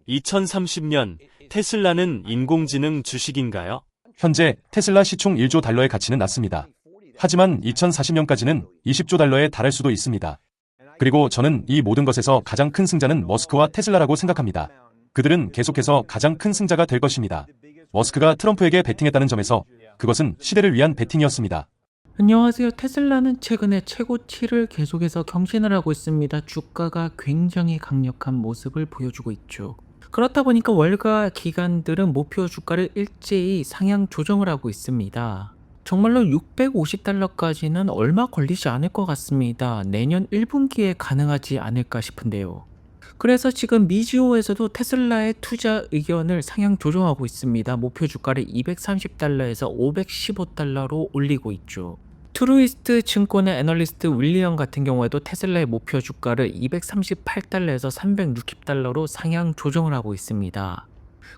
2030년 테슬라는 인공지능 주식인가요? 현재 테슬라 시총 1조 달러의 가치는 낮습니다. 하지만 2040년까지는 20조 달러에 달할 수도 있습니다. 그리고 저는 이 모든 것에서 가장 큰 승자는 머스크와 테슬라라고 생각합니다. 그들은 계속해서 가장 큰 승자가 될 것입니다. 머스크가 트럼프에게 베팅했다는 점에서 그것은 시대를 위한 베팅이었습니다. 안녕하세요. 테슬라는 최근에 최고치를 계속해서 경신을 하고 있습니다. 주가가 굉장히 강력한 모습을 보여주고 있죠. 그렇다 보니까 월가 기관들은 목표 주가를 일제히 상향 조정을 하고 있습니다. 정말로 650달러까지는 얼마 걸리지 않을 것 같습니다. 내년 1분기에 가능하지 않을까 싶은데요. 그래서 지금 미지오에서도 테슬라의 투자 의견을 상향 조정하고 있습니다. 목표 주가를 230달러에서 515달러로 올리고 있죠. 트루이스트 증권의 애널리스트 윌리엄 같은 경우에도 테슬라의 목표 주가를 238달러에서 360달러로 상향 조정을 하고 있습니다.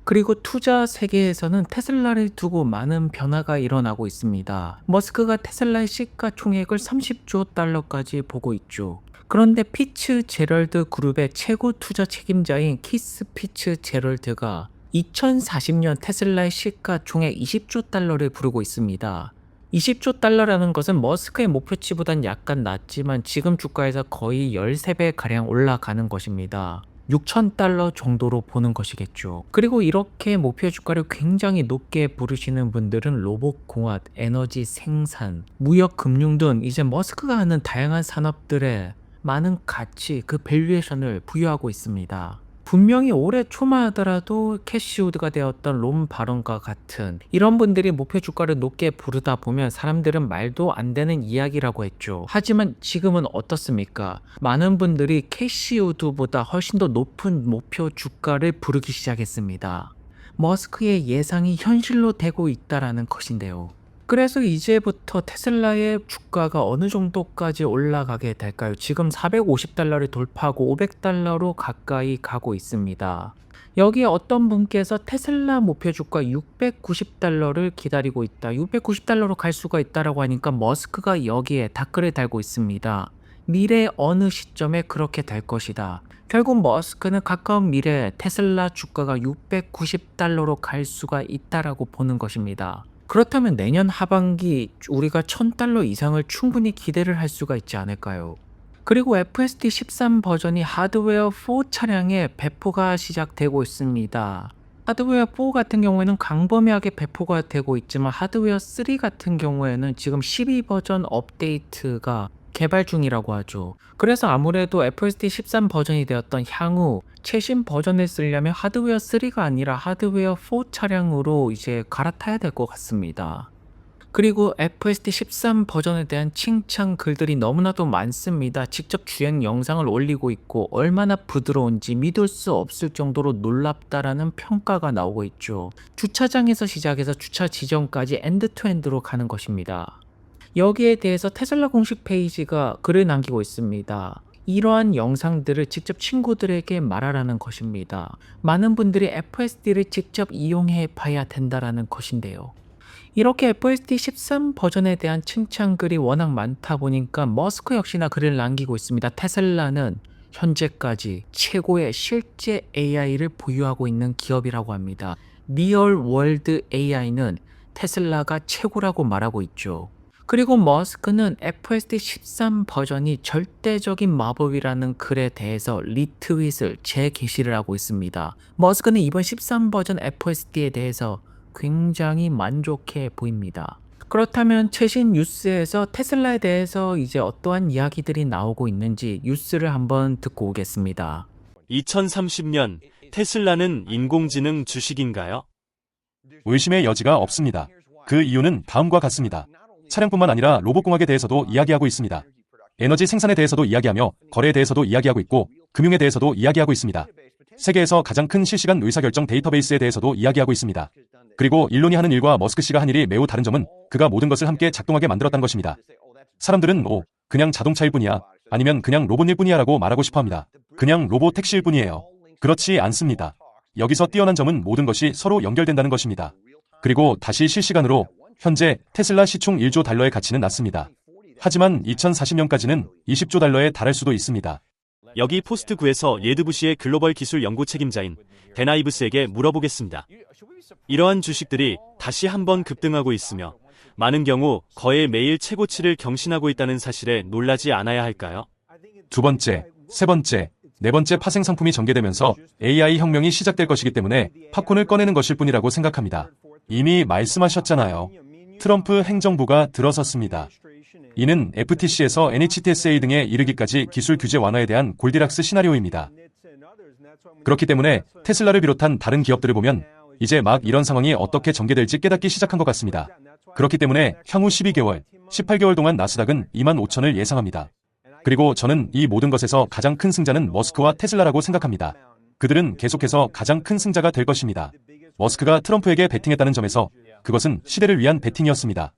그리고 투자 세계에서는 테슬라를 두고 많은 변화가 일어나고 있습니다. 머스크가 테슬라의 시가총액을 30조 달러까지 보고 있죠. 그런데 피츠 제럴드 그룹의 최고 투자 책임자인 키스 피츠 제럴드가 2040년 테슬라의 시가총액 20조 달러를 부르고 있습니다. 20조 달러라는 것은 머스크의 목표치보단 약간 낮지만 지금 주가에서 거의 13배 가량 올라가는 것입니다. 6,000달러 정도로 보는 것이겠죠. 그리고 이렇게 목표 주가를 굉장히 높게 부르시는 분들은 로봇공학, 에너지 생산, 무역, 금융 등 이제 머스크가 하는 다양한 산업들에 많은 가치, 그 밸류에이션을 부여하고 있습니다. 분명히 올해 초만 하더라도 캐시우드가 되었던 롬 발언과 같은 이런 분들이 목표 주가를 높게 부르다 보면 사람들은 말도 안 되는 이야기라고 했죠. 하지만 지금은 어떻습니까? 많은 분들이 캐시우드보다 훨씬 더 높은 목표 주가를 부르기 시작했습니다. 머스크의 예상이 현실로 되고 있다라는 것인데요. 그래서 이제부터 테슬라의 주가가 어느 정도까지 올라가게 될까요? 지금 450달러를 돌파하고 500달러로 가까이 가고 있습니다. 여기에 어떤 분께서 테슬라 목표 주가 690달러를 기다리고 있다. 690달러로 갈 수가 있다라고 하니까 머스크가 여기에 댓글을 달고 있습니다. 미래 어느 시점에 그렇게 될 것이다. 결국 머스크는 가까운 미래에 테슬라 주가가 690달러로 갈 수가 있다라고 보는 것입니다. 그렇다면 내년 하반기 우리가 1000달러 이상을 충분히 기대를 할 수가 있지 않을까요? 그리고 FSD 13 버전이 하드웨어 4 차량에 배포가 시작되고 있습니다. 하드웨어 4 같은 경우에는 광범위하게 배포가 되고 있지만 하드웨어 3 같은 경우에는 지금 12 버전 업데이트가 개발 중이라고 하죠. 그래서 아무래도 FSD 13 버전이 되었던 향후 최신 버전을 쓰려면 하드웨어 3가 아니라 하드웨어 4 차량으로 이제 갈아타야 될 것 같습니다. 그리고 FSD 13 버전에 대한 칭찬 글들이 너무나도 많습니다. 직접 주행 영상을 올리고 있고 얼마나 부드러운지 믿을 수 없을 정도로 놀랍다라는 평가가 나오고 있죠. 주차장에서 시작해서 주차 지점까지 엔드투엔드로 가는 것입니다. 여기에 대해서 테슬라 공식 페이지가 글을 남기고 있습니다. 이러한 영상들을 직접 친구들에게 말하라는 것입니다. 많은 분들이 FSD를 직접 이용해 봐야 된다라는 것인데요. 이렇게 FSD 13 버전에 대한 칭찬글이 워낙 많다 보니까 머스크 역시나 글을 남기고 있습니다. 테슬라는 현재까지 최고의 실제 AI를 보유하고 있는 기업이라고 합니다. 리얼 월드 AI는 테슬라가 최고라고 말하고 있죠. 그리고 머스크는 FSD 13 버전이 절대적인 마법이라는 글에 대해서 리트윗을 재게시를 하고 있습니다. 머스크는 이번 13 버전 FSD에 대해서 굉장히 만족해 보입니다. 그렇다면 최신 뉴스에서 테슬라에 대해서 이제 어떠한 이야기들이 나오고 있는지 뉴스를 한번 듣고 오겠습니다. 2030년 테슬라는 인공지능 주식인가요? 의심의 여지가 없습니다. 그 이유는 다음과 같습니다. 차량뿐만 아니라 로봇공학에 대해서도 이야기하고 있습니다. 에너지 생산에 대해서도 이야기하며 거래에 대해서도 이야기하고 있고 금융에 대해서도 이야기하고 있습니다. 세계에서 가장 큰 실시간 의사결정 데이터베이스에 대해서도 이야기하고 있습니다. 그리고 일론이 하는 일과 머스크 씨가 한 일이 매우 다른 점은 그가 모든 것을 함께 작동하게 만들었다는 것입니다. 사람들은 그냥 자동차일 뿐이야, 아니면 그냥 로봇일 뿐이야 라고 말하고 싶어합니다. 그냥 로봇 택시일 뿐이에요. 그렇지 않습니다. 여기서 뛰어난 점은 모든 것이 서로 연결된다는 것입니다. 그리고 다시 실시간으로 현재 테슬라 시총 1조 달러의 가치는 낮습니다. 하지만 2040년까지는 20조 달러에 달할 수도 있습니다. 여기 포스트 9에서 예드부시의 글로벌 기술 연구 책임자인 댄 아이브스에게 물어보겠습니다. 이러한 주식들이 다시 한번 급등하고 있으며 많은 경우 거의 매일 최고치를 경신하고 있다는 사실에 놀라지 않아야 할까요? 두 번째, 세 번째, 네 번째 파생 상품이 전개되면서 AI 혁명이 시작될 것이기 때문에 팝콘을 꺼내는 것일 뿐이라고 생각합니다. 이미 말씀하셨잖아요. 트럼프 행정부가 들어섰습니다. 이는 FTC에서 NHTSA 등에 이르기까지 기술 규제 완화에 대한 골디락스 시나리오입니다. 그렇기 때문에 테슬라를 비롯한 다른 기업들을 보면 이제 막 이런 상황이 어떻게 전개될지 깨닫기 시작한 것 같습니다. 그렇기 때문에 향후 12개월, 18개월 동안 나스닥은 25,000을 예상합니다. 그리고 저는 이 모든 것에서 가장 큰 승자는 머스크와 테슬라라고 생각합니다. 그들은 계속해서 가장 큰 승자가 될 것입니다. 머스크가 트럼프에게 베팅했다는 점에서 그것은 시대를 위한 베팅이었습니다.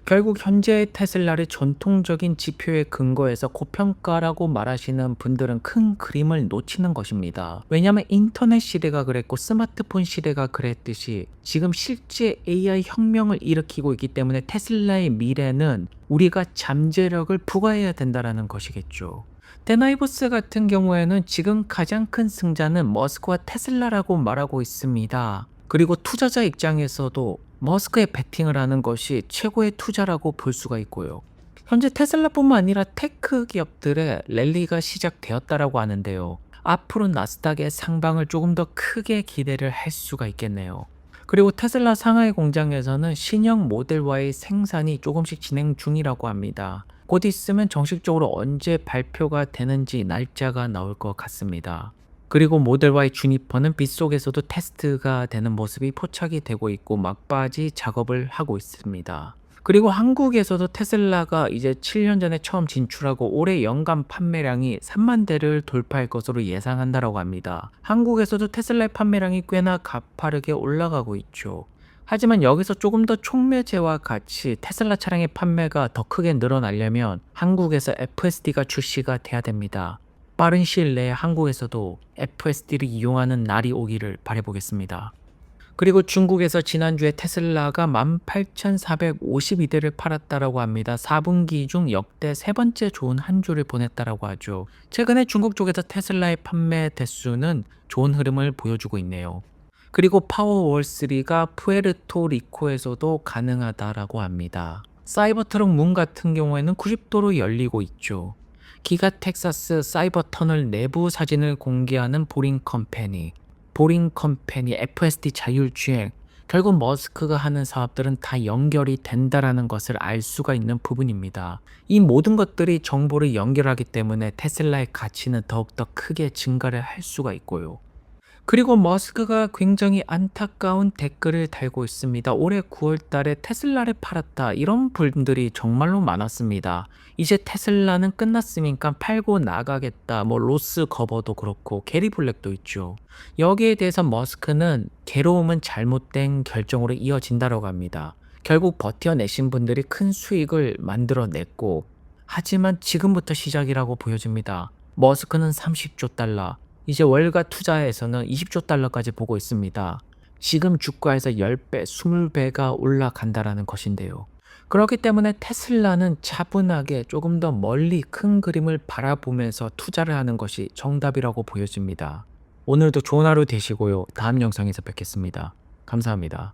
결국 현재의 테슬라를 전통적인 지표에 근거해서 고평가라고 말하시는 분들은 큰 그림을 놓치는 것입니다. 왜냐하면 인터넷 시대가 그랬고 스마트폰 시대가 그랬듯이 지금 실제 AI 혁명을 일으키고 있기 때문에 테슬라의 미래는 우리가 잠재력을 부과해야 된다는 것이겠죠. 댄 아이브스 같은 경우에는 지금 가장 큰 승자는 머스크와 테슬라라고 말하고 있습니다. 그리고 투자자 입장에서도 머스크에 베팅을 하는 것이 최고의 투자라고 볼 수가 있고요. 현재 테슬라뿐만 아니라 테크 기업들의 랠리가 시작되었다라고 하는데요. 앞으로 나스닥의 상방을 조금 더 크게 기대를 할 수가 있겠네요. 그리고 테슬라 상하이 공장에서는 신형 모델 Y의 생산이 조금씩 진행 중이라고 합니다. 곧 있으면 정식적으로 언제 발표가 되는지 날짜가 나올 것 같습니다. 그리고 모델 Y 주니퍼는 빗속에서도 테스트가 되는 모습이 포착이 되고 있고 막바지 작업을 하고 있습니다. 그리고 한국에서도 테슬라가 이제 7년 전에 처음 진출하고 올해 연간 판매량이 3만 대를 돌파할 것으로 예상한다고 합니다. 한국에서도 테슬라의 판매량이 꽤나 가파르게 올라가고 있죠. 하지만 여기서 조금 더 촉매제와 같이 테슬라 차량의 판매가 더 크게 늘어나려면 한국에서 FSD가 출시가 돼야 됩니다. 빠른 시일 내에 한국에서도 FSD를 이용하는 날이 오기를 바라보겠습니다. 그리고 중국에서 지난주에 테슬라가 18,452대를 팔았다고 합니다. 4분기 중 역대 세 번째 좋은 한 주를 보냈다고 하죠. 최근에 중국 쪽에서 테슬라의 판매 대수는 좋은 흐름을 보여주고 있네요. 그리고 파워월3가 푸에르토리코에서도 가능하다고 합니다. 사이버트럭 문 같은 경우에는 90도로 열리고 있죠. 기가 텍사스 사이버 터널 내부 사진을 공개하는 보링 컴퍼니, FSD 자율주행, 결국 머스크가 하는 사업들은 다 연결이 된다라는 것을 알 수가 있는 부분입니다. 이 모든 것들이 정보를 연결하기 때문에 테슬라의 가치는 더욱더 크게 증가를 할 수가 있고요. 그리고 머스크가 굉장히 안타까운 댓글을 달고 있습니다. 올해 9월 달에 테슬라를 팔았다. 이런 분들이 정말로 많았습니다. 이제 테슬라는 끝났으니까 팔고 나가겠다. 로스 거버도 그렇고 게리 블랙도 있죠. 여기에 대해서 머스크는 괴로움은 잘못된 결정으로 이어진다고 합니다. 결국 버텨내신 분들이 큰 수익을 만들어냈고, 하지만 지금부터 시작이라고 보여집니다. 머스크는 30조 달러, 이제 월가 투자에서는 20조 달러까지 보고 있습니다. 지금 주가에서 10배, 20배가 올라간다라는 것인데요. 그렇기 때문에 테슬라는 차분하게 조금 더 멀리 큰 그림을 바라보면서 투자를 하는 것이 정답이라고 보여집니다. 오늘도 좋은 하루 되시고요. 다음 영상에서 뵙겠습니다. 감사합니다.